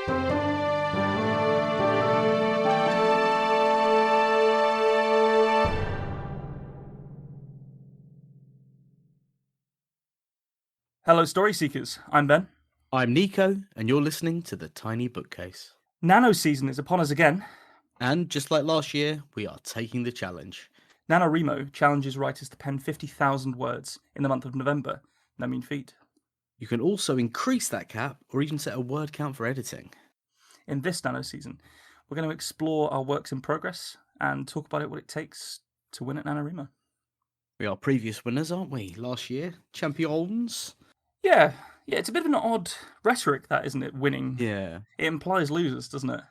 Hello, Story Seekers. I'm Ben. I'm Nico, and you're listening to The Tiny Bookcase. Nano season is upon us again. And just like last year, we are taking the challenge. NaNoWRIMO challenges writers to pen 50,000 words in the month of November. No mean feat. You can also increase that cap or even set a word count for editing. In this Nano season, we're going to explore our works in progress and talk about what it takes to win at NaNoWRIMO. We are previous winners, aren't we? Last year, champions. Yeah, it's a bit of an odd rhetoric, that, isn't it? Winning. Yeah. It implies losers, doesn't it?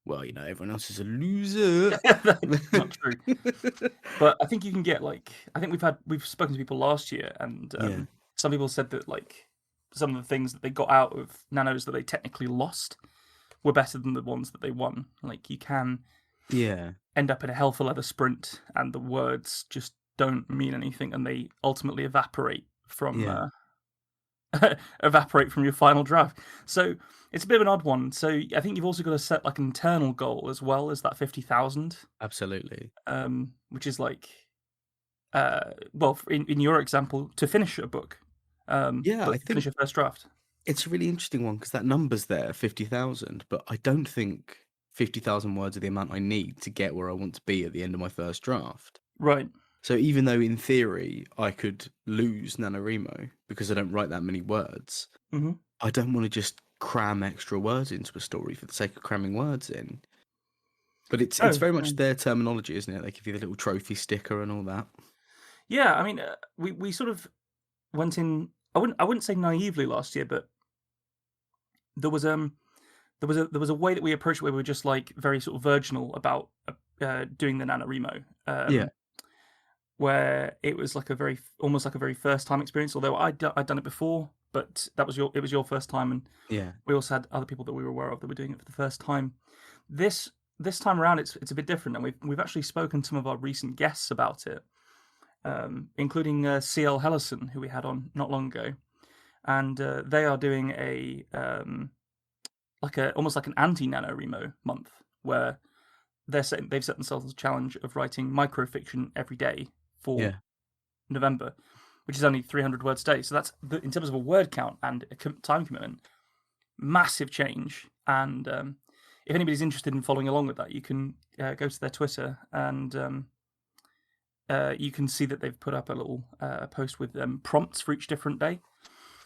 Well, you know, everyone else is a loser. That's not true. But I think you can get I think we've spoken to people last year, and some people said that some of the things that they got out of nanos that they technically lost were better than the ones that they won. Like, you can end up in a hell for leather sprint, and the words just don't mean anything, and they ultimately evaporate from your final draft. So it's a bit of an odd one. So I think you've also got to set an internal goal as well as that 50,000. Absolutely. Which is in your example, to finish a book. I think finish your first draft. It's a really interesting one because that number's there, 50,000, but I don't think 50,000 words are the amount I need to get where I want to be at the end of my first draft. Right. So even though in theory I could lose NaNoWRIMO because I don't write that many words, I don't want to just cram extra words into a story for the sake of cramming words in. But it's very much their terminology, isn't it? They give you the little trophy sticker and all that. Yeah, I mean, we sort of went in. I wouldn't say naively last year, but there was a way that we approached it where we were just very sort of virginal about doing the NaNoWRIMO. Where it was almost like a very first time experience. Although I'd done it before, but it was your first time, and we also had other people that we were aware of that were doing it for the first time. This time around, it's a bit different, and we've actually spoken to some of our recent guests about it, including C.L. Hellison, who we had on not long ago, and they are doing almost like an anti-NaNoWRIMO month where they've set themselves a challenge of writing microfiction every day for November, which is only 300 words a day. So that's, in terms of a word count and a time commitment, massive change. And if anybody's interested in following along with that, you can go to their Twitter, and you can see that they've put up a little post with prompts for each different day.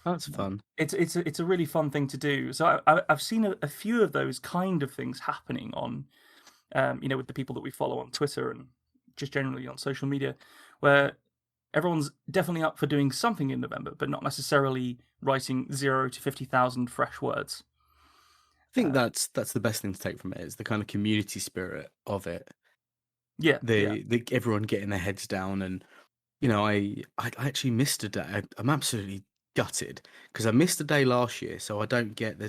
Oh, that's fun. It's a really fun thing to do. So I've seen a few of those kind of things happening on, with the people that we follow on Twitter and just generally on social media, where everyone's definitely up for doing something in November, but not necessarily writing 0 to 50,000 fresh words. I think that's the best thing to take from it, is the kind of community spirit of it. Yeah. Everyone getting their heads down, and I actually missed a day. I'm absolutely gutted because I missed a day last year, so I don't get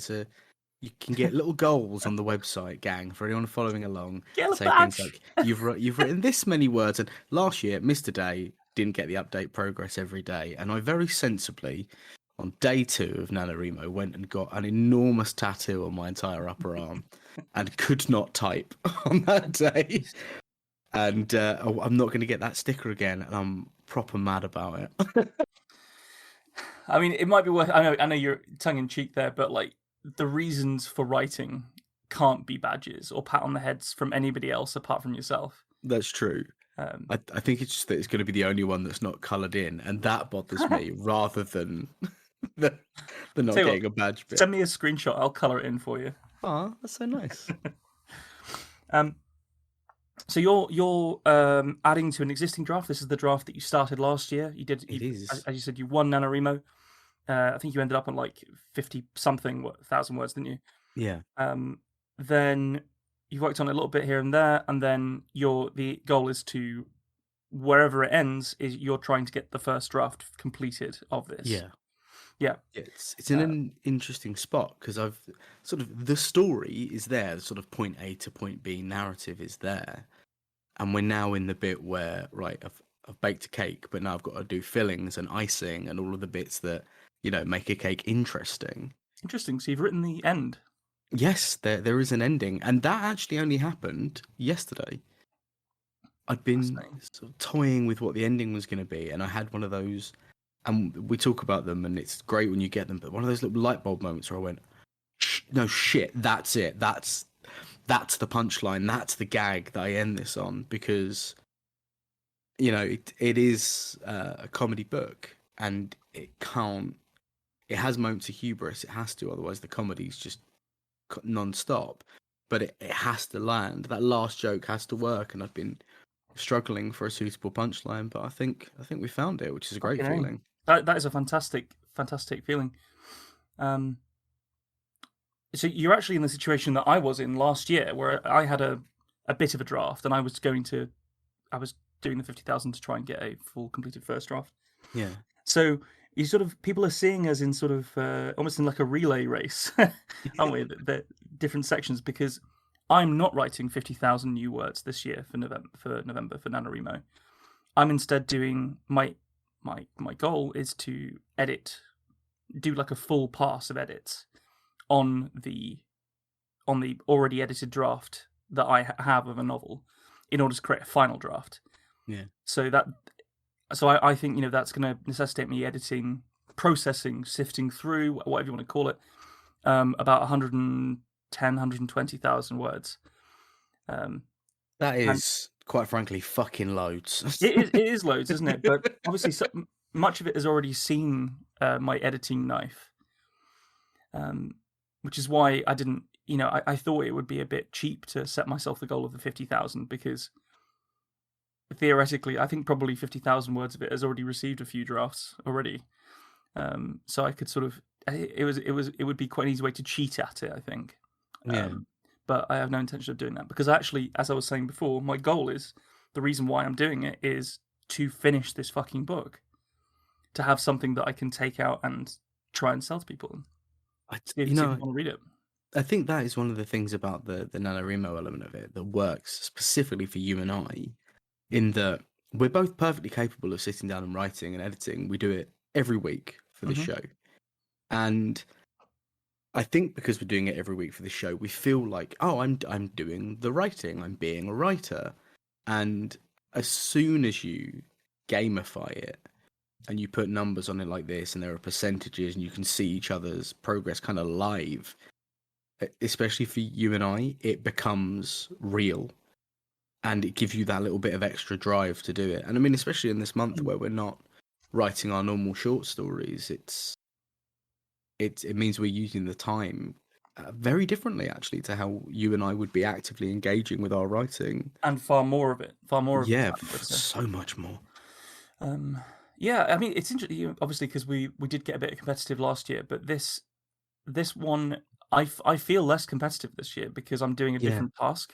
you can get little goals on the website, gang, for anyone following along. Say things like you've written this many words, and last year missed a day, didn't get the update progress every day, and I very sensibly on day 2 of NaNoWRIMO went and got an enormous tattoo on my entire upper arm and could not type on that day. And I'm not going to get that sticker again, and I'm proper mad about it. I mean, it might be worth. I know you're tongue in cheek there, but the reasons for writing can't be badges or pat on the heads from anybody else apart from yourself. That's true. I think it's just that it's going to be the only one that's not coloured in, and that bothers me rather than the not getting a badge bit. Send me a screenshot. I'll colour it in for you. Oh, that's so nice. So you're adding to an existing draft. This is the draft that you started last year. You did. As you said, you won NaNoWRIMO. I think you ended up on 50-something thousand words, didn't you? Yeah. Then you worked on it a little bit here and there, and then the goal is to, wherever it ends, is you're trying to get the first draft completed of this. Yeah. It's in an interesting spot because I've the story is there, the sort of point A to point B narrative is there, and we're now in the bit where I've baked a cake, but now I've got to do fillings and icing and all of the bits that make a cake interesting. Interesting. So you've written the end. Yes, there is an ending, and that actually only happened yesterday. I'd been Fascinating. sort of toying with what the ending was going to be, and I had one of those. And we talk about them, and it's great when you get them, but one of those little light bulb moments where I went, "No shit, that's it. That's the punchline. That's the gag that I end this on." Because it is a comedy book, and it can't. It has moments of hubris. It has to, otherwise the comedy's just non-stop. But it has to land. That last joke has to work, and I've been struggling for a suitable punchline, but I think we found it, which is a great Fucking A. feeling. That is a fantastic feeling. Um, so you're actually in the situation that I was in last year, where I had a bit of a draft, and I was doing the 50,000 to try and get a full completed first draft. Yeah. So you sort of people are seeing us in sort of almost in like a relay race, aren't we? The different sections, because I'm not writing 50,000 new words this year for November for NaNoWRIMO. I'm instead doing my goal is to do like a full pass of edits on the already edited draft that I have of a novel in order to create a final draft. Yeah. So I think that's going to necessitate me editing, processing, sifting through, whatever you want to call it, about 110, 120,000 words. That And is, quite frankly, fucking loads. it is loads, isn't it? But obviously, much of it has already seen my editing knife, which is why I didn't. I thought it would be a bit cheap to set myself the goal of the 50,000, because theoretically, I think probably 50,000 words of it has already received a few drafts already. So I could sort of it would be quite an easy way to cheat at it, I think. Yeah. But I have no intention of doing that, because actually, as I was saying before, my goal is, the reason why I'm doing it is to finish this fucking book, to have something that I can take out and try and sell to people, I, see if you know, people want to read it. I think that is one of the things about the NaNoWriMo element of it that works specifically for you and I, in that we're both perfectly capable of sitting down and writing and editing. We do it every week for the Mm-hmm. show. And I think because we're doing it every week for the show, we feel like, oh, I'm doing the writing, I'm being a writer. And as soon as you gamify it and you put numbers on it like this, and there are percentages, and you can see each other's progress kind of live, especially for you and I, it becomes real, and it gives you that little bit of extra drive to do it. And I mean, especially in this month where we're not writing our normal short stories, it means we're using the time very differently, actually, to how you and I would be actively engaging with our writing. And far more of it, the Yeah, time, I would say. so much more. Yeah, I mean, it's interesting, obviously, because we did get a bit competitive last year, but this one, I feel less competitive this year because I'm doing a Yeah, different task,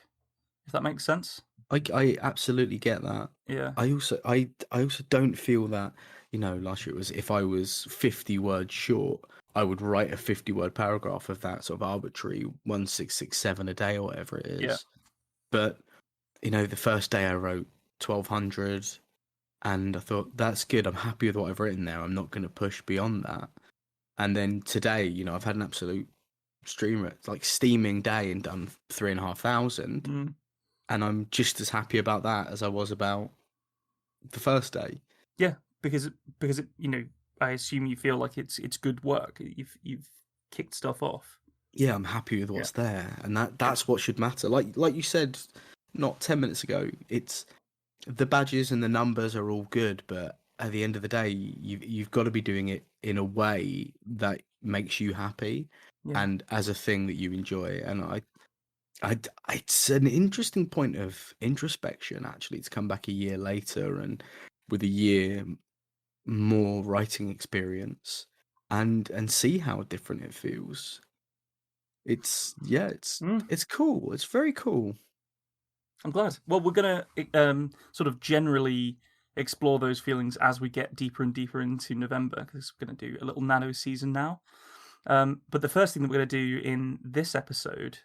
if that makes sense. I absolutely get that. Yeah, I also don't feel that, last year it was, if I was 50 words short, I would write a 50-word paragraph of that sort of arbitrary 1667 a day or whatever it yeah, is. But the first day I wrote 1200, and I thought, that's good. I'm happy with what I've written there. I'm not going to push beyond that. And then today, I've had an absolute streamer, like steaming day, and done 3,500. mm, And I'm just as happy about that as I was about the first day. yeah. Because it, I assume you feel like it's good work. You've kicked stuff off. Yeah, I'm happy with Yeah, what's there, and that's what should matter. Like you said, not 10 minutes ago, it's the badges and the numbers are all good, but at the end of the day, you've got to be doing it in a way that makes you happy, yeah. and as a thing that you enjoy. And it's an interesting point of introspection, actually, to come back a year later and with a year more writing experience, and see how different it feels. It's Mm, it's cool. It's very cool. I'm glad. Well, we're gonna sort of generally explore those feelings as we get deeper and deeper into November, because we're gonna do a little nano season now. But the first thing that we're gonna do in this episode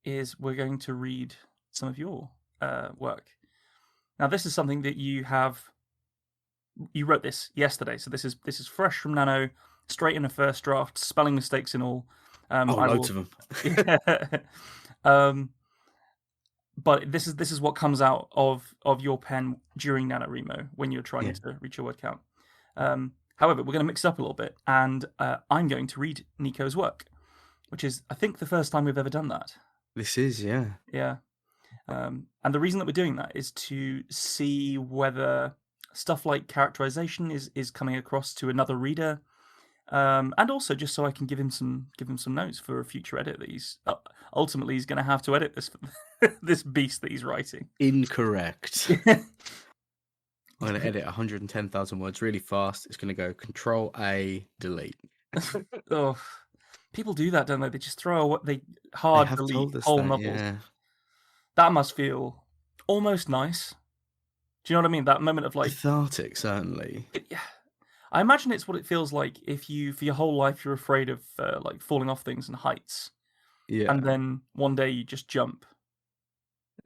is we're going to read some of your work. Now, this is something that you wrote this yesterday, so this is fresh from Nano, straight in a first draft, spelling mistakes and all. Oh, I loads will. of them. Yeah. um, but this is what comes out of your pen during NaNoWRIMO when you're trying Yeah, to reach your word count. However, we're going to mix it up a little bit, and I'm going to read Nico's work, which is, I think, the first time we've ever done that. this is, yeah. Yeah. And the reason that we're doing that is to see whether stuff like characterization is coming across to another reader, and also just so I can give him some notes for a future edit that he's ultimately he's going to have to edit this this beast that he's writing. Incorrect. I'm going to edit 110,000 words really fast. It's going to go Control A, delete. Oh, people do that, don't they? They just throw away, they They hard have delete told us whole that, novels. yeah. That must feel almost nice. Do you know what I mean? That moment of like, Cathartic, certainly. yeah. I imagine it's what it feels like if you, for your whole life, you're afraid of like falling off things and heights, Yeah. and then one day you just jump.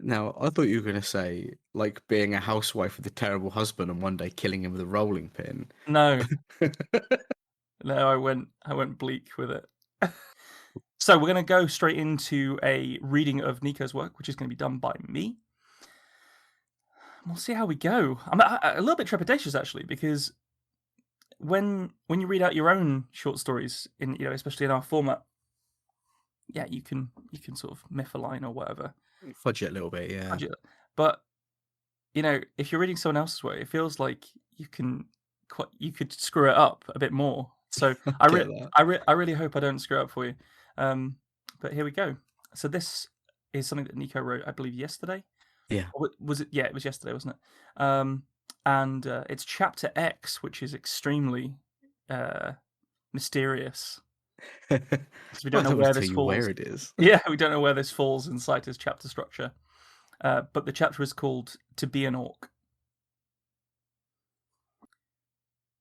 Now, I thought you were going to say, like, being a housewife with a terrible husband and one day killing him with a rolling pin. No, no, I went bleak with it. So we're going to go straight into a reading of Nico's work, which is going to be done by me. We'll see how we go. I'm a little bit trepidatious actually, because when you read out your own short stories in, you know, especially in our format, yeah, you can sort of miff a line or whatever, Fudge it a little bit, yeah. but you know, if you're reading someone else's work, it feels like you could screw it up a bit more. So I Get that. I really hope I don't screw it up for you. But here we go. So this is something that Nico wrote, I believe, yesterday. Yeah. Or was it? Yeah, it was yesterday, wasn't it? And it's chapter X, which is extremely mysterious because we Might don't know as well where tell this you falls. where it is. Yeah, we don't know where this falls inside his chapter structure. But the chapter is called "To Be an Orc."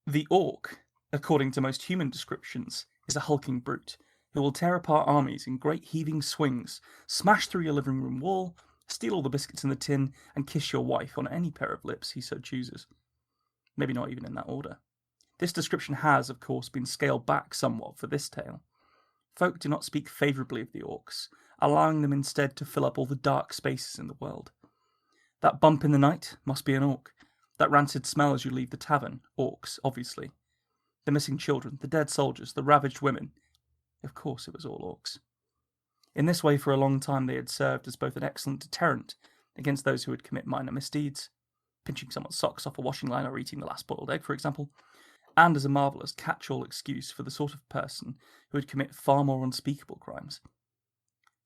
The orc, according to most human descriptions, is a hulking brute who will tear apart armies in great heaving swings, smash through your living room wall, steal all the biscuits in the tin, and kiss your wife on any pair of lips he so chooses. Maybe not even in that order. This description has, of course, been scaled back somewhat for this tale. Folk do not speak favourably of the orcs, allowing them instead to fill up all the dark spaces in the world. That bump in the night must be an orc. That rancid smell as you leave the tavern, orcs, obviously. The missing children, the dead soldiers, the ravaged women. Of course it was all orcs. In this way, for a long time, they had served as both an excellent deterrent against those who would commit minor misdeeds, pinching someone's socks off a washing line or eating the last boiled egg, for example, and as a marvellous catch-all excuse for the sort of person who would commit far more unspeakable crimes.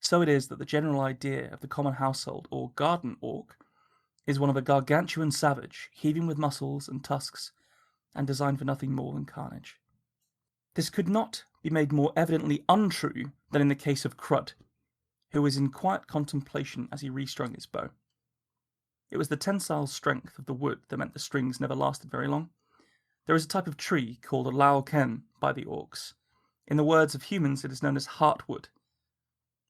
So it is that the general idea of the common household or garden orc is one of a gargantuan savage, heaving with muscles and tusks, and designed for nothing more than carnage. This could not be made more evidently untrue than in the case of Crud, who was in quiet contemplation as he restrung his bow. It was the tensile strength of the wood that meant the strings never lasted very long. There is a type of tree called a lao ken by the orcs. In the words of humans, it is known as heartwood,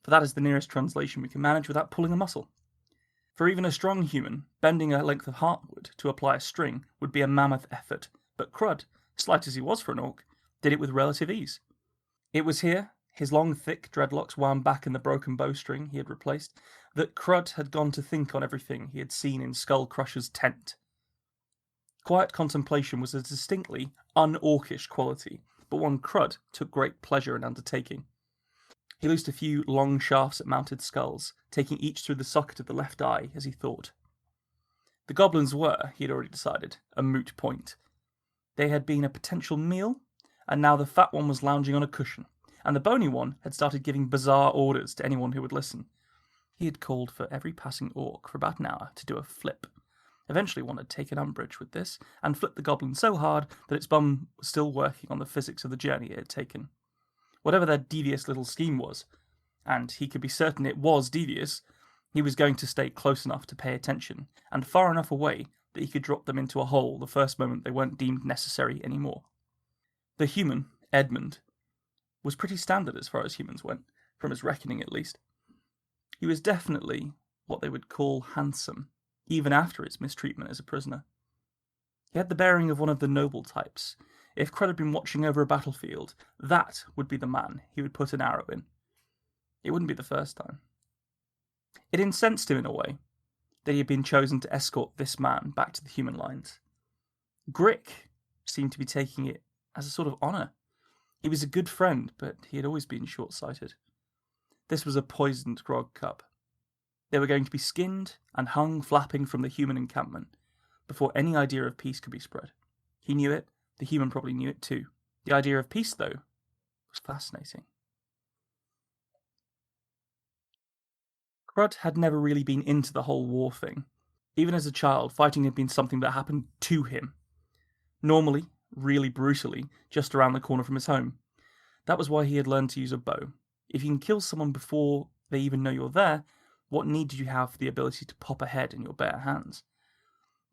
for that is the nearest translation we can manage without pulling a muscle. For even a strong human, bending a length of heartwood to apply a string would be a mammoth effort, but Crud, slight as he was for an orc, did it with relative ease. It was here, his long thick dreadlocks wound back in the broken bowstring he had replaced, that Crud had gone to think on everything he had seen in Skull Crusher's tent. Quiet contemplation was a distinctly un-orcish quality, but one Crud took great pleasure in undertaking. He loosed a few long shafts at mounted skulls, taking each through the socket of the left eye as he thought. The goblins were, he had already decided, a moot point. They had been a potential meal, and now the fat one was lounging on a cushion, and the bony one had started giving bizarre orders to anyone who would listen. He had called for every passing orc for about an hour to do a flip. Eventually one had taken umbrage with this, and flipped the goblin so hard that its bum was still working on the physics of the journey it had taken. Whatever their devious little scheme was, and he could be certain it was devious, he was going to stay close enough to pay attention, and far enough away that he could drop them into a hole the first moment they weren't deemed necessary anymore. The human, Edmund, was pretty standard as far as humans went, from his reckoning at least. He was definitely what they would call handsome, even after his mistreatment as a prisoner. He had the bearing of one of the noble types, If Crud had been watching over a battlefield, that would be the man he would put an arrow in. It wouldn't be the first time. It incensed him in a way that he had been chosen to escort this man back to the human lines. Grick seemed to be taking it as a sort of honour. He was a good friend, but he had always been short-sighted. This was a poisoned grog cup. They were going to be skinned and hung flapping from the human encampment before any idea of peace could be spread. He knew it, the human probably knew it too. The idea of peace, though, was fascinating. Crud had never really been into the whole war thing. Even as a child, fighting had been something that happened to him. Normally, really brutally, just around the corner from his home. That was why he had learned to use a bow. If you can kill someone before they even know you're there, what need did you have for the ability to pop ahead in your bare hands?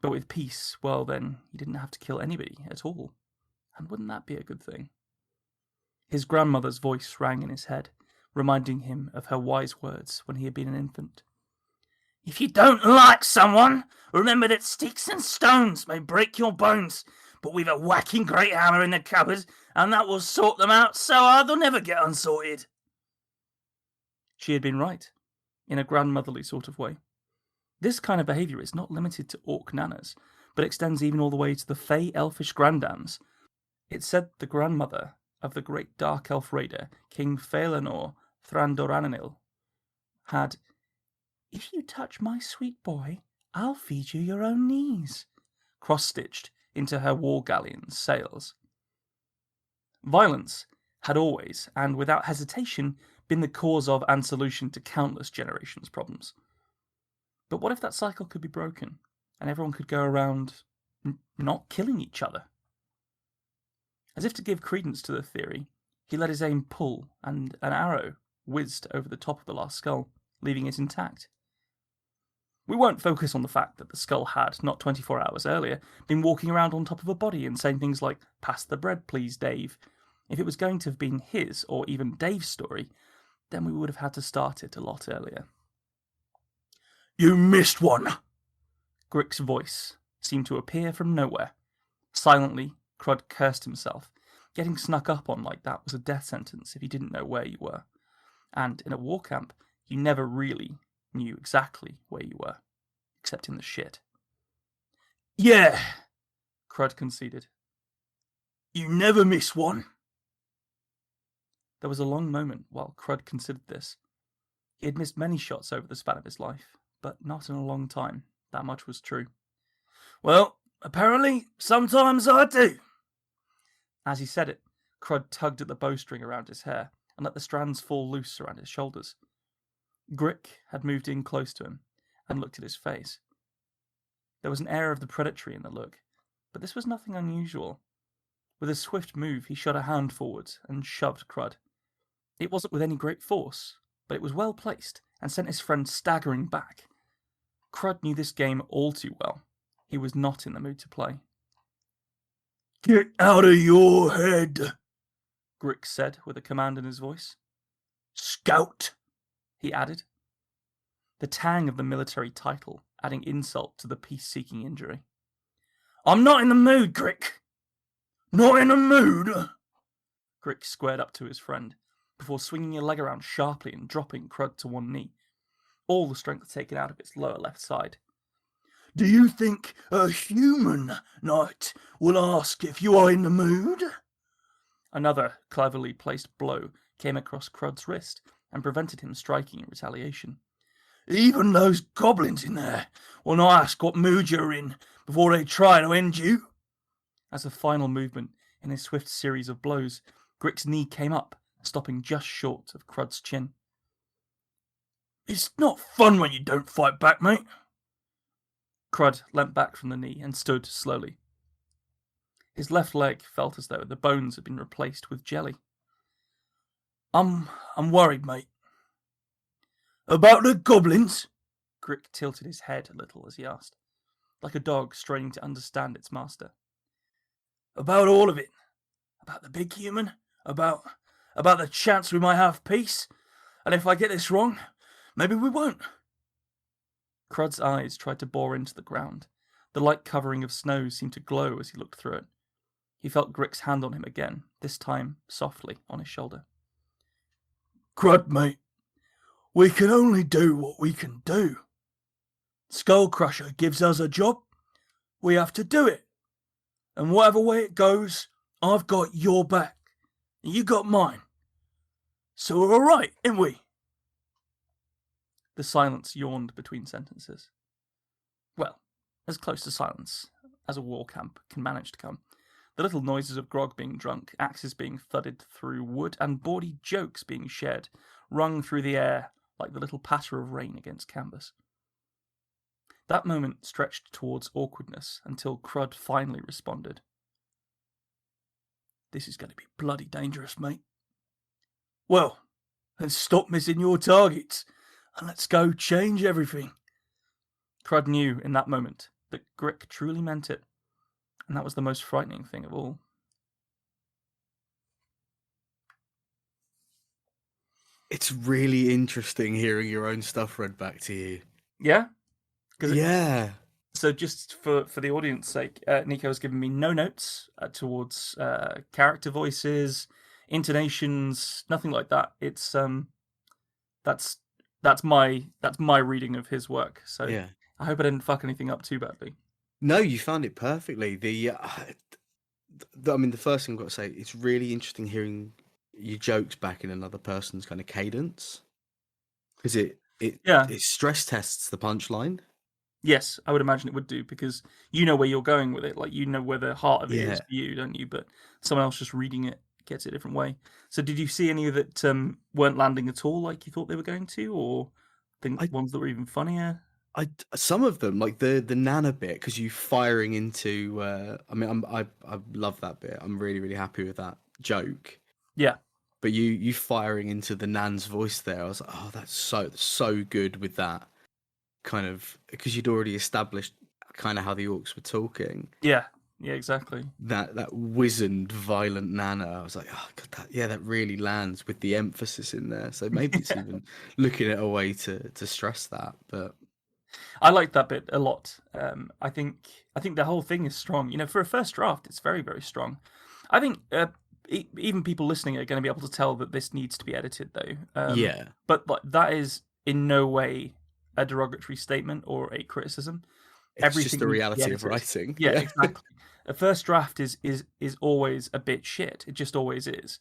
But with peace, well then, you didn't have to kill anybody at all. And wouldn't that be a good thing? His grandmother's voice rang in his head, reminding him of her wise words when he had been an infant. If you don't like someone, remember that sticks and stones may break your bones, but we've a whacking great hammer in the cupboard, and that will sort them out so hard they'll never get unsorted. She had been right, in a grandmotherly sort of way. This kind of behaviour is not limited to orc nanas, but extends even all the way to the fey elfish grandams. It said the grandmother of the great dark elf raider, King Phalanor Thrandorananil, had, "If you touch my sweet boy, I'll feed you your own knees," cross-stitched into her war galleon's sails. Violence had always, and without hesitation, been the cause of and solution to countless generations' problems. But what if that cycle could be broken, and everyone could go around not killing each other? As if to give credence to the theory, he let his aim pull, and an arrow whizzed over the top of the last skull, leaving it intact. We won't focus on the fact that the skull had, not 24 hours earlier, been walking around on top of a body and saying things like, "Pass the bread, please, Dave." If it was going to have been his, or even Dave's story, then we would have had to start it a lot earlier. "You missed one!" Grick's voice seemed to appear from nowhere. Silently, Crud cursed himself. Getting snuck up on like that was a death sentence if you didn't know where you were. And in a war camp, you never really knew exactly where you were, except in the shit. "Yeah," Crud conceded. "You never miss one." There was a long moment while Crud considered this. He had missed many shots over the span of his life, but not in a long time. That much was true. "Well, apparently, sometimes I do." As he said it, Crud tugged at the bowstring around his hair and let the strands fall loose around his shoulders. Grick had moved in close to him and looked at his face. There was an air of the predatory in the look, but this was nothing unusual. With a swift move, he shot a hand forward and shoved Crud. It wasn't with any great force, but it was well placed and sent his friend staggering back. Crud knew this game all too well. He was not in the mood to play. "Get out of your head," Grick said with a command in his voice. "Scout," he added. The tang of the military title adding insult to the peace-seeking injury. "I'm not in the mood, Grick." "Not in the mood?" Grick squared up to his friend, before swinging a leg around sharply and dropping Crud to one knee, all the strength taken out of its lower left side. "Do you think a human knight will ask if you are in the mood?" Another cleverly placed blow came across Crud's wrist and prevented him striking in retaliation. "Even those goblins in there will not ask what mood you're in before they try to end you." As a final movement in his swift series of blows, Grick's knee came up, stopping just short of Crud's chin. "It's not fun when you don't fight back, mate." Crud leant back from the knee and stood slowly. His left leg felt as though the bones had been replaced with jelly. I'm worried, mate." "About the goblins?" Grick tilted his head a little as he asked, like a dog straining to understand its master. "About all of it. About the big human. About the chance we might have peace. And if I get this wrong, maybe we won't." Crud's eyes tried to bore into the ground. The light covering of snow seemed to glow as he looked through it. He felt Grick's hand on him again, this time softly on his shoulder. Crud, mate. We can only do what we can do. Skull Crusher gives us a job. We have to do it. And whatever way it goes, I've got your back. And you got mine. So we're all right, ain't we? The silence yawned between sentences. Well, as close to silence as a war camp can manage to come. The little noises of grog being drunk, axes being thudded through wood, and bawdy jokes being shared, rung through the air like the little patter of rain against canvas. That moment stretched towards awkwardness until Crud finally responded. This is going to be bloody dangerous, mate. Well, then stop missing your targets, and let's go change everything. Crud knew in that moment that Grick truly meant it, and that was the most frightening thing of all. It's really interesting hearing your own stuff read back to you. Yeah? Yeah. So just for the audience's sake, Nico has given me no notes towards character voices, intonations, nothing like that. It's that's my reading of his work. So Yeah. I hope I didn't fuck anything up too badly. No, you found it perfectly. I mean, the first thing I've got to say, it's really interesting hearing your jokes back in another person's kind of cadence, because it stress tests the punchline. Yes, I would imagine it would do, because you know where you're going with it. Like, you know where the heart of it is for you, don't you? But someone else just reading it gets it a different way. So did you see any that weren't landing at all like you thought they were going to, or ones that were even funnier? Some of them, like the Nano bit, because you firing into. I mean, I love that bit. I'm really, really happy with that joke. Yeah. But you firing into the Nan's voice there, I was like, oh, that's so good with that kind of, because you'd already established kind of how the orcs were talking. Yeah, exactly. That wizened, violent Nano, I was like, oh god, that really lands with the emphasis in there. So maybe it's even looking at a way to stress that. But I like that bit a lot. I think the whole thing is strong. You know, for a first draft, it's very, very strong. I think even people listening are going to be able to tell that this needs to be edited, though. Yeah. But that is in no way a derogatory statement or a criticism. It's Everything just the needs to be reality of edited. writing. Yeah, exactly. A first draft is always a bit shit. It just always is.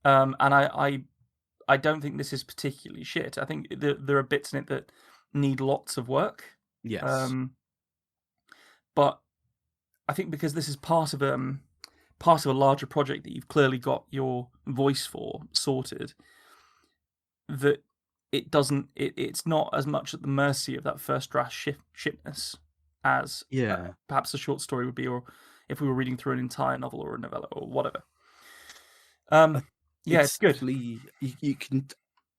And I don't think this is particularly shit. I think there are bits in it that need lots of work. Yes. But I think because this is part of a larger project that you've clearly got your voice for sorted, that it's not as much at the mercy of that first draft shitness as perhaps a short story would be, or if we were reading through an entire novel or a novella or whatever. It's good. You can.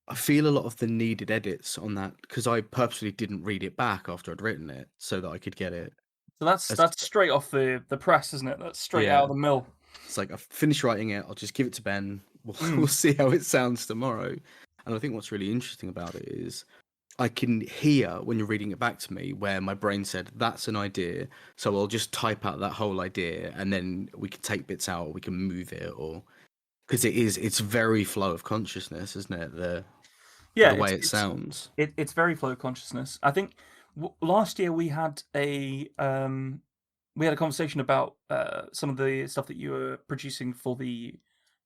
I feel a lot of the needed edits on that, because I purposely didn't read it back after I'd written it so that I could get it. So that's straight off the press, isn't it? That's straight out of the mill. It's like, I've finished writing it. I'll just give it to Ben. We'll see how it sounds tomorrow. And I think what's really interesting about it is I can hear when you're reading it back to me where my brain said, that's an idea. So I'll just type out that whole idea, and then we can take bits out, or we can move it, or because it's very flow of consciousness, isn't it? The way it sounds. It's very flow of consciousness. I think last year we had a conversation about some of the stuff that you were producing for the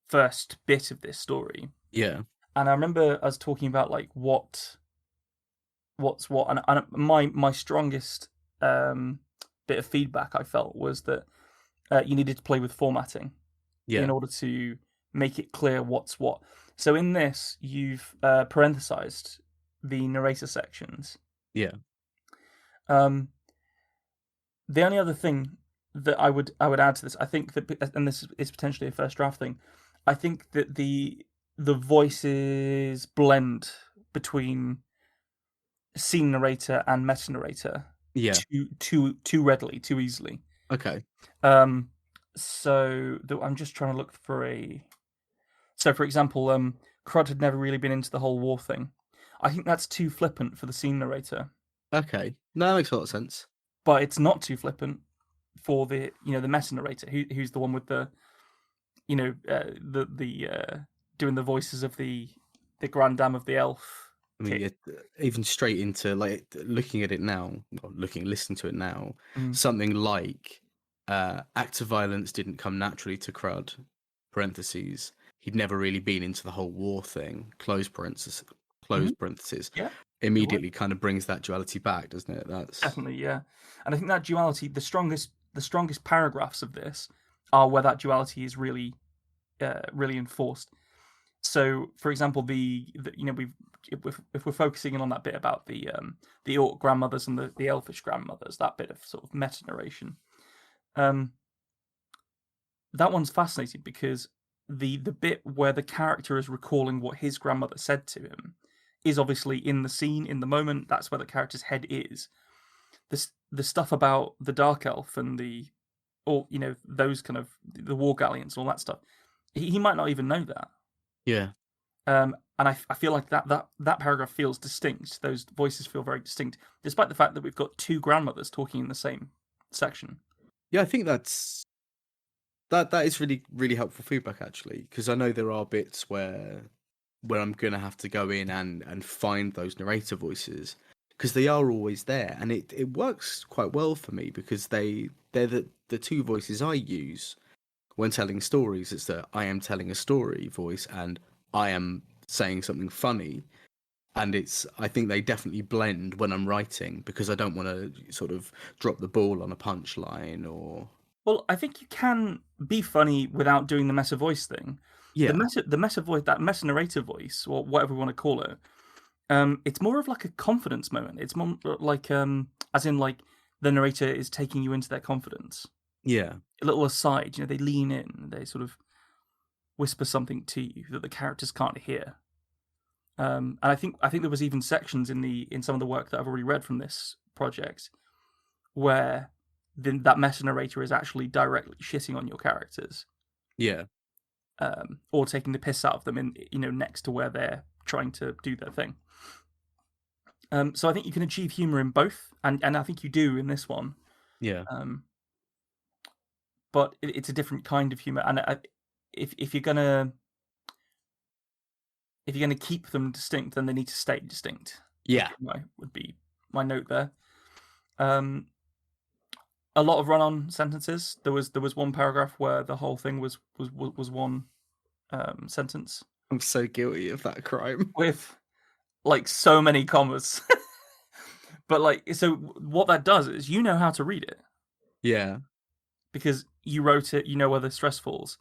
first bit of this story. Yeah. And I remember us talking about like what's what, and my strongest bit of feedback I felt was that you needed to play with formatting in order to make it clear what's what. So in this, you've parenthesized the narrator sections. Yeah. The only other thing that I would add to this, I think that, and this is potentially a first draft thing, I think that the voices blend between scene narrator and meta narrator too readily, too easily. Okay. So I'm just trying to look for So, for example, Crud had never really been into the whole war thing. I think that's too flippant for the scene narrator. Okay. No, that makes a lot of sense. But it's not too flippant for the the meta narrator, who's the one with the doing the voices of the grand dame of the elf I mean, kid. even straight into like looking at it now, or listening to it now, Mm. something like acts of violence didn't come naturally to Crud. Parentheses. He'd never really been into the whole war thing. Close parentheses. Close Hmm. parentheses. Yeah, good word. Immediately kind of brings that duality back, doesn't it? That's Definitely, yeah. And I think that duality, the strongest paragraphs of this are where that duality is really enforced. So, for example, we've if we're focusing in on that bit about the orc grandmothers and the elfish grandmothers, that bit of sort of meta narration, um, that one's fascinating because the bit where the character is recalling what his grandmother said to him is obviously in the scene, in the moment. That's where the character's head is. The stuff about the dark elf and or those kind of the war galleons, all that stuff. He might not even know that. yeah. And I feel like that paragraph feels distinct. Those voices feel very distinct, despite the fact that we've got two grandmothers talking in the same section. Yeah, I think that is really really helpful feedback actually, because I know there are bits where I'm gonna have to go in and find those narrator voices because they are always there, and it works quite well for me because they're the two voices I use when telling stories. It's the I am telling a story voice and I am saying something funny, and I think they definitely blend when I'm writing because I don't want to sort of drop the ball on a punchline or Well, I think you can be funny without doing the meta voice thing. yeah The meta voice, that meta narrator voice, or whatever we want to call it, it's more of like a confidence moment. It's more like as in like the narrator is taking you into their confidence. yeah A little aside, they lean in, they sort of whisper something to you that the characters can't hear. And I think there was even sections in some of the work that I've already read from this project where that meta narrator is actually directly shitting on your characters, yeah or taking the piss out of them in next to where they're trying to do their thing. So I think you can achieve humor in both, and I think you do in this one. yeah Um, but it's a different kind of humor, and if you're gonna keep them distinct, then they need to stay distinct. yeah. Would be my note there. Um, a lot of run-on sentences. There was one paragraph where the whole thing was one sentence I'm so guilty of that crime. with like so many commas. But like, so what that does is you know how to read it Yeah. because you wrote it. You know where the stress falls.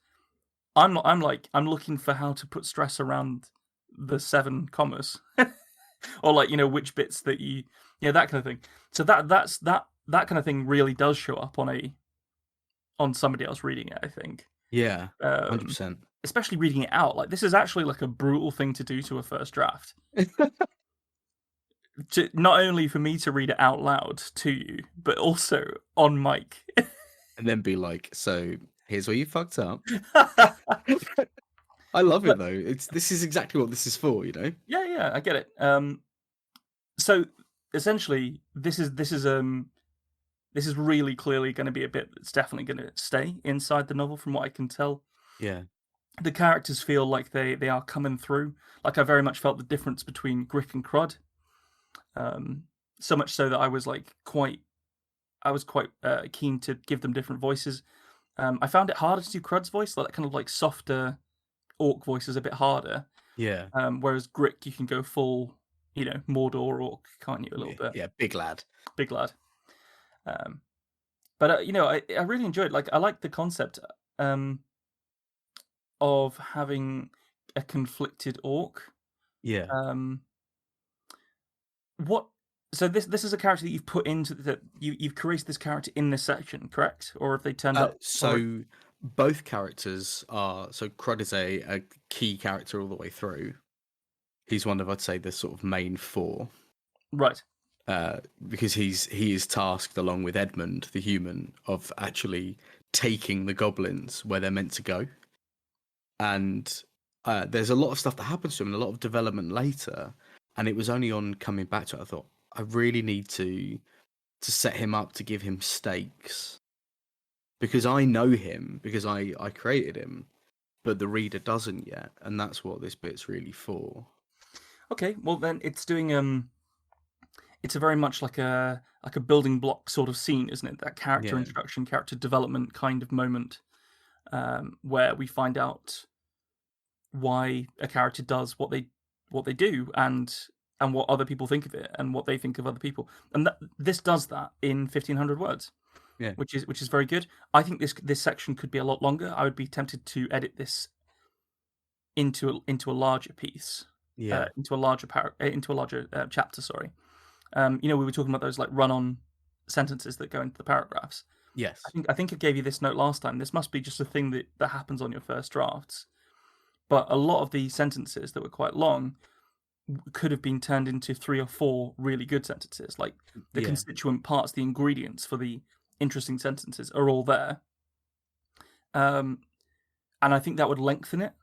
I'm not. I'm looking for how to put stress around the 7 commas, or like which bits that that kind of thing. So that kind of thing really does show up on somebody else reading it. I think, Yeah. um, 100%. especially reading it out. Like this is actually like a brutal thing to do to a first draft. To not only for me to read it out loud to you, but also on mic. And then be like, so here's where you fucked up. But I love it though. This is exactly what this is for, you know? yeah, I get it. So essentially, this is really clearly going to be a bit that's definitely going to stay inside the novel, from what I can tell. Yeah. The characters feel like they are coming through. Like I very much felt the difference between Grick and Crud. So much so that I was quite keen to give them different voices. I found it harder to do Crud's voice, that kind of like softer orc voice is a bit harder. Yeah. Whereas Grick, you can go full, Mordor orc, can't you? A little bit, Yeah, big lad. big lad. But I really enjoyed. Like I like the concept of having a conflicted orc. Yeah. Um, what? So this is a character that you've put into you've created this character in this section, correct? Or have they turned up? So both characters are Crud is a key character all the way through. He's one of, I'd say, the sort of main 4. Right. Because he is tasked along with Edmund, the human, of actually taking the goblins where they're meant to go. And there's a lot of stuff that happens to him, and a lot of development later. And it was only on coming back to it, I thought I really need to set him up to give him stakes because I know him because I created him, but the reader doesn't yet, and that's what this bit's really for. Okay, well then it's doing it's a very much like a building block sort of scene, isn't it? That character Yeah, introduction, character development kind of moment, where we find out why a character does what they do, and what other people think of it, and what they think of other people. And this does that in 1,500 words, yeah, which is very good. I think this section could be a lot longer. I would be tempted to edit this into a larger piece, yeah. into a larger chapter. Sorry. We were talking about those like run-on sentences that go into the paragraphs. Yes. I think I gave you this note last time. This must be just a thing that happens on your first drafts. But a lot of the sentences that were quite long could have been turned into 3 or 4 really good sentences. Like the Yeah. constituent parts, the ingredients for the interesting sentences are all there. Um, and I think that would lengthen it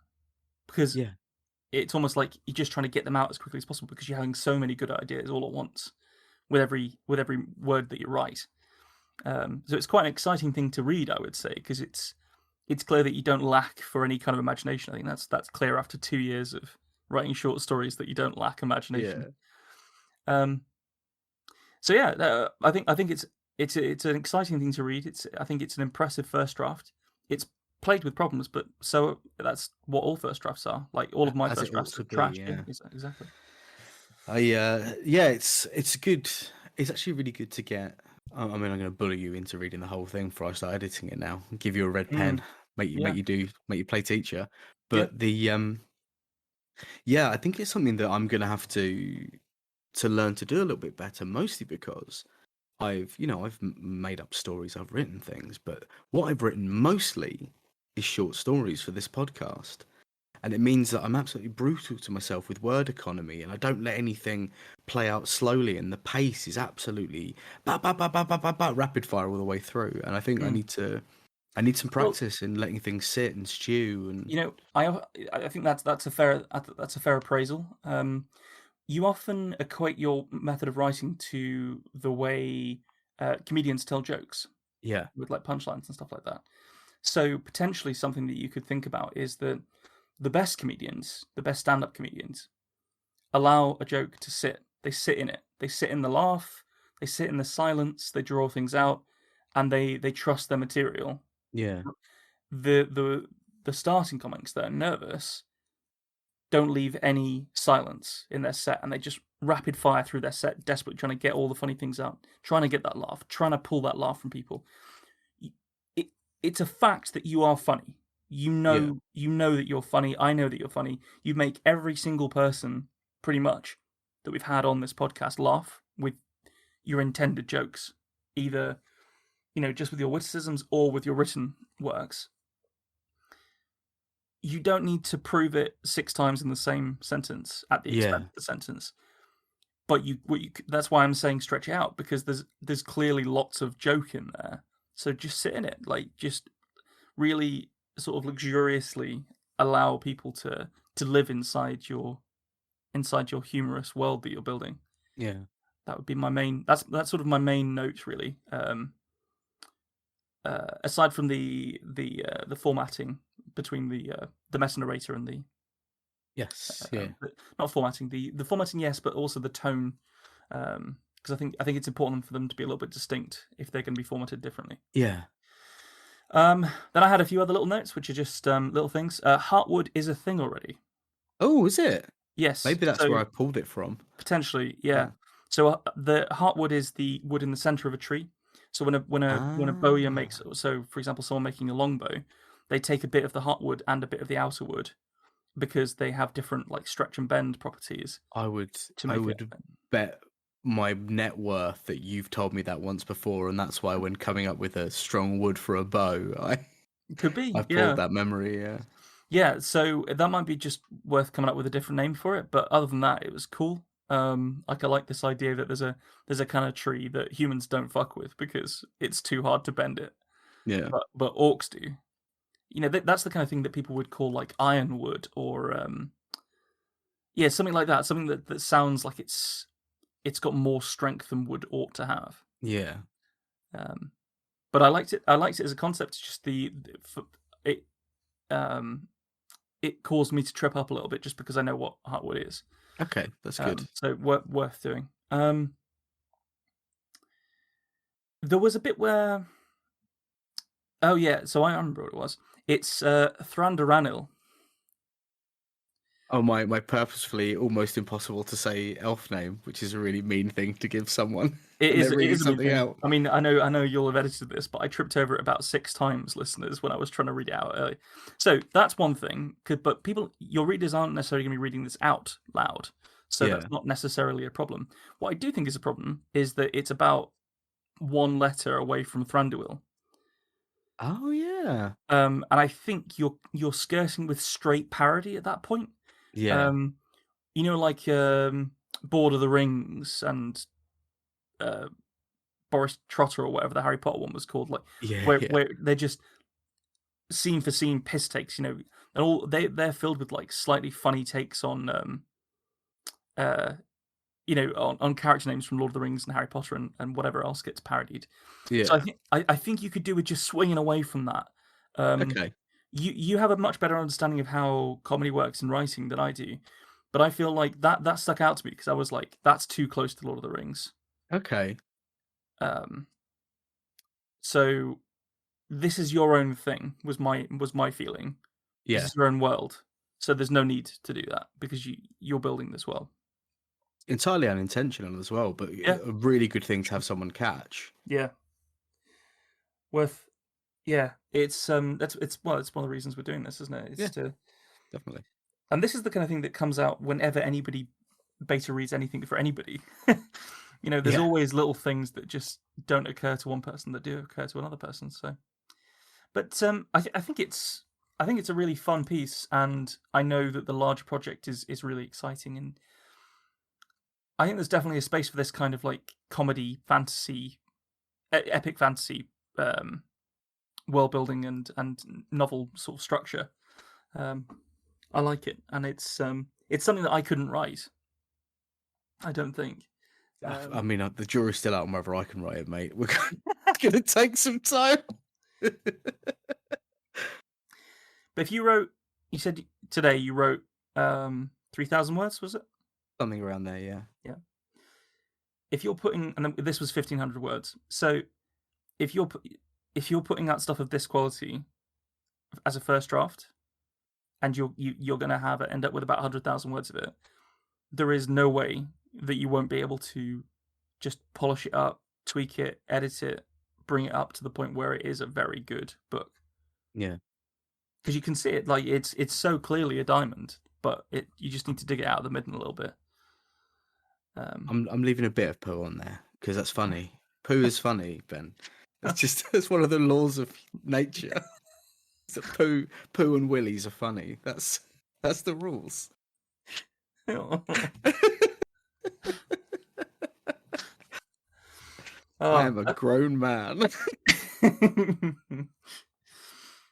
because Yeah. it's almost like you're just trying to get them out as quickly as possible because you're having so many good ideas all at once with every word that you write. So it's quite an exciting thing to read, I would say, because it's clear that you don't lack for any kind of imagination. I think that's clear after 2 years of writing short stories that you don't lack imagination. Yeah. Um, so yeah, I think it's an exciting thing to read. I think it's an impressive first draft. It's played with problems, but so that's what all first drafts are. Like all of my As it first ought drafts to are be, trash. Yeah, yeah. exactly. Yeah, it's good. It's actually really good to get. I mean, I'm going to bully you into reading the whole thing before I start editing it now. Give you a red pen, Mm, make yeah, you play teacher. yeah. But yeah, I think it's something that I'm going to have to learn to do a little bit better. Mostly because I've made up stories, I've written things, but what I've written mostly is short stories for this podcast. And it means that I'm absolutely brutal to myself with word economy, and I don't let anything play out slowly, and the pace is absolutely rapid fire all the way through. And I think Mm. I need some Well, practice in letting things sit and stew. And I think that's a fair appraisal. You often equate your method of writing to the way comedians tell jokes yeah, with like punchlines and stuff like that. So potentially something that you could think about is that the best comedians, the best stand-up comedians, allow a joke to sit. They sit in it. They sit in the laugh. They sit in the silence. They draw things out, and they trust their material. yeah, The starting comics that are nervous don't leave any silence in their set, and they just rapid fire through their set, desperately trying to get all the funny things out, trying to get that laugh, trying to pull that laugh from people. It, it's a fact that you are funny. yeah, You know that you're funny. I know that you're funny. You make every single person, pretty much, that we've had on this podcast laugh with your intended jokes, either just with your witticisms or with your written works. You don't need to prove it 6 times in the same sentence at the expense yeah, of the sentence. But that's why I'm saying stretch it out, because there's clearly lots of joke in there. So just sit in it, like just really sort of luxuriously allow people to live inside your humorous world that you're building. yeah. That would be my main. That's sort of my main note, really. Aside from the formatting between the meta narrator and the Yes, yeah, not formatting, the formatting, yes, but also the tone, because I think it's important for them to be a little bit distinct if they're going to be formatted differently. yeah. Then I had a few other little notes, which are just little things. Heartwood is a thing already. Oh, is it? Yes, Maybe that's where so I pulled it from. potentially, yeah. Yeah. So the heartwood is the wood in the center of a tree. So when a bowyer makes, Ah, so for example, someone making a longbow, they take a bit of the heartwood and a bit of the outer wood because they have different like stretch and bend properties to I make it. would bet my net worth that you've told me that once before, and that's why when coming up with a strong wood for a bow, Could be, I pulled yeah. that memory. Yeah, Yeah, so that might be just worth coming up with a different name for it, but other than that, it was cool. Like I like this idea that there's a kind of tree that humans don't fuck with because it's too hard to bend it, yeah, but orcs do. That's the kind of thing that people would call like ironwood or yeah, something like that. Something that sounds like it's got more strength than wood ought to have. yeah, Um, but I liked it. I liked it as a concept. It's just it um it caused me to trip up a little bit just because I know what Heartwood is. Okay, that's good. So worth doing. There was a bit where, oh yeah, so I remember what it was. It's Thranduranil. Oh, my purposefully almost impossible to say elf name, which is a really mean thing to give someone when they're It reading is a mean something thing. out. I mean, I know you'll have edited this, but I tripped over it about 6 times, listeners, when I was trying to read it out early. So that's one thing. But people, your readers aren't necessarily going to be reading this out loud, so Yeah. that's not necessarily a problem. What I do think is a problem is that it's about one letter away from Thranduil. Oh yeah. And I think you're skirting with straight parody at that point. Yeah. Um, you know, like Lord of the Rings and uh, Boris Trotter or whatever the Harry Potter one was called, like Yeah. Yeah. where they're just scene for scene piss takes. You know, they're filled with like slightly funny takes on uh on character names from Lord of the Rings and Harry Potter and whatever else gets parodied. So Yeah. I think you could do with just swinging away from that. Um, Okay. you have a much better understanding of how comedy works in writing than I do, but I feel like that stuck out to me because I was like, that's too close to Lord of the Rings. Okay. Um, so this is your own thing was my feeling. This Yeah. is your own world. So there's no need to do that because you're building this world. Entirely unintentional as well, but Yeah, a really good thing to have someone catch. yeah, worth. Yeah, it's it's one of the reasons we're doing this, isn't it? Yeah, It's to definitely. and this is the kind of thing that comes out whenever anybody beta reads anything for anybody. There's Yeah. always little things that just don't occur to one person that do occur to another person. So, but I think it's a really fun piece, and I know that the larger project is really exciting, and I think there's definitely a space for this kind of like comedy, fantasy, epic fantasy world building and novel sort of structure. Um, I like it, and it's something that I couldn't write. I don't think. I Um, mean, the jury's still out on whether I can write it, mate. We're gonna take some time. but if you wrote, you said today you wrote 3,000 words, was it? Something around there, yeah. Yeah. If you're putting, and this was 1,500 words, so if you're if you're putting out stuff of this quality as a first draft, and you're going to have it end up with about 100,000 words of it, there is no way that you won't be able to just polish it up, tweak it, edit it, bring it up to the point where it is a very good book. Yeah. Because you can see it, like it's so clearly a diamond, but you just need to dig it out of the midden a little bit. I'm leaving a bit of poo on there because that's funny. Poo is funny, Ben. It's one of the laws of nature. That poo and willies are funny. That's the rules. I am a grown man.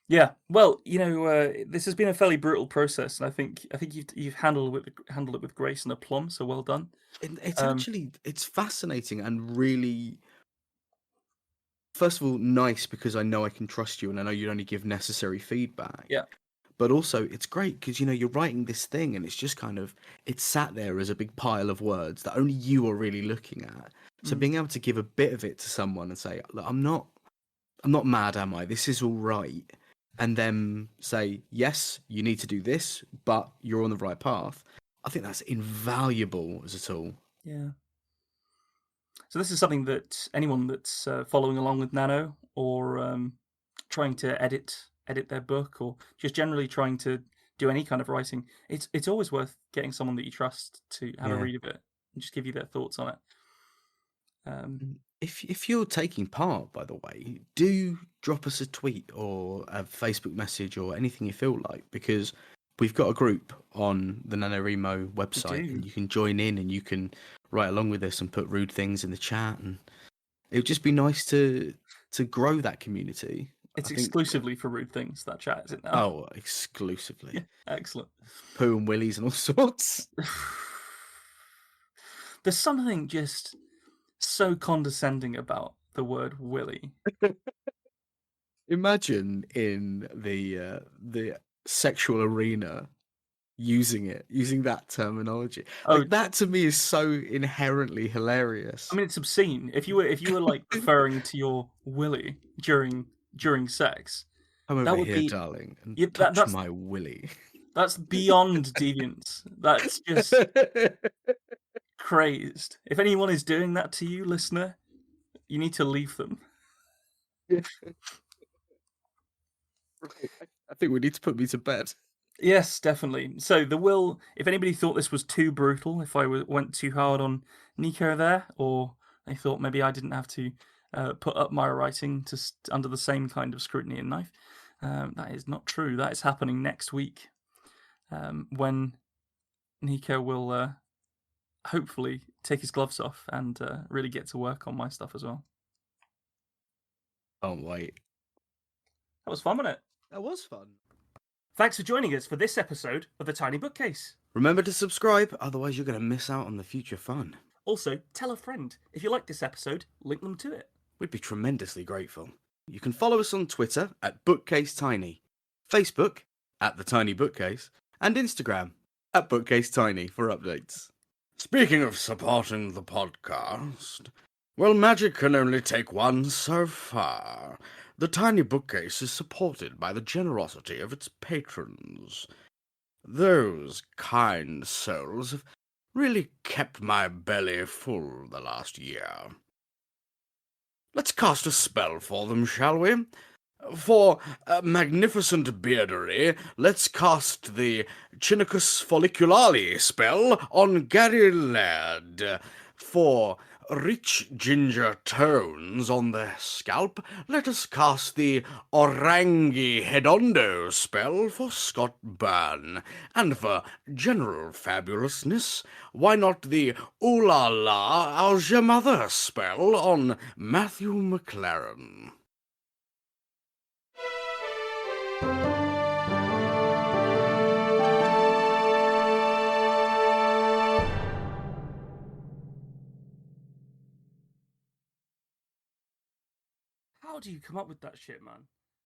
Yeah, well, this has been a fairly brutal process, and I think you've handled it with grace and aplomb. So well done. It's Um, actually it's fascinating and really, first of all, nice because I know I can trust you and I know you'd only give necessary feedback. yeah, But also, it's great because you're writing this thing and it's just kind of it's sat there as a big pile of words that only you are really looking at. So mm, being able to give a bit of it to someone and say, "Look, I'm not mad, am I? This is all right." And then say, "Yes, you need to do this, but you're on the right path." I think that's invaluable as a tool. yeah. So this is something that anyone that's following along with Nano or trying to edit their book or just generally trying to do any kind of writing, it's always worth getting someone that you trust to have a Yeah. read of it and just give you their thoughts on it. Um, If you're taking part, by the way, do drop us a tweet or a Facebook message or anything you feel like, because we've got a group on the NaNoWRIMO we website, do. and you can join in and you can write along with us and put rude things in the chat, and it would just be nice to grow that community. I It's think. exclusively for rude things, that chat, is it now? Oh, exclusively Yeah, excellent. poo and willies and all sorts. There's something just so condescending about the word willy. Imagine in the sexual arena using that terminology. Oh, Like that to me is so inherently I hilarious. mean, it's obscene. If you were like referring to your willy during sex, Come that over would here, be darling, and yeah, touch my willy. that's beyond deviance. That's just crazed. If anyone is doing that to you, listener, you need to leave them. Right. I think we need to put me to bed. Yes, definitely. So the will. If anybody thought this was too brutal, if I went too hard on Nico there, or they thought maybe I didn't have to put up my writing to under the same kind of scrutiny and knife, that is not true. That is happening next week, when Nico will hopefully take his gloves off and really get to work on my stuff as well. Can't wait. That was fun, wasn't it? That was fun. Thanks for joining us for this episode of The Tiny Bookcase. Remember to subscribe, otherwise you're going to miss out on the future fun. Also, tell a friend. If you like this episode, link them to it. We'd be tremendously grateful. You can follow us on Twitter at BookcaseTiny, Facebook at The Tiny Bookcase, and Instagram at BookcaseTiny for updates. Speaking of supporting the podcast, well, magic can only take one so far. The Tiny Bookcase is supported by the generosity of its patrons. Those kind souls have really kept my belly full the last year. Let's cast a spell for them, shall we? For magnificent beardery, let's cast the Chinicus folliculale spell on Gary Laird. For rich ginger tones on the scalp, let us cast the Orangi Hedondo spell for Scott Byrne. And for general fabulousness, why not the Ooh La La How's Your Mother spell on Matthew McLaren? How do you come up with that shit, man?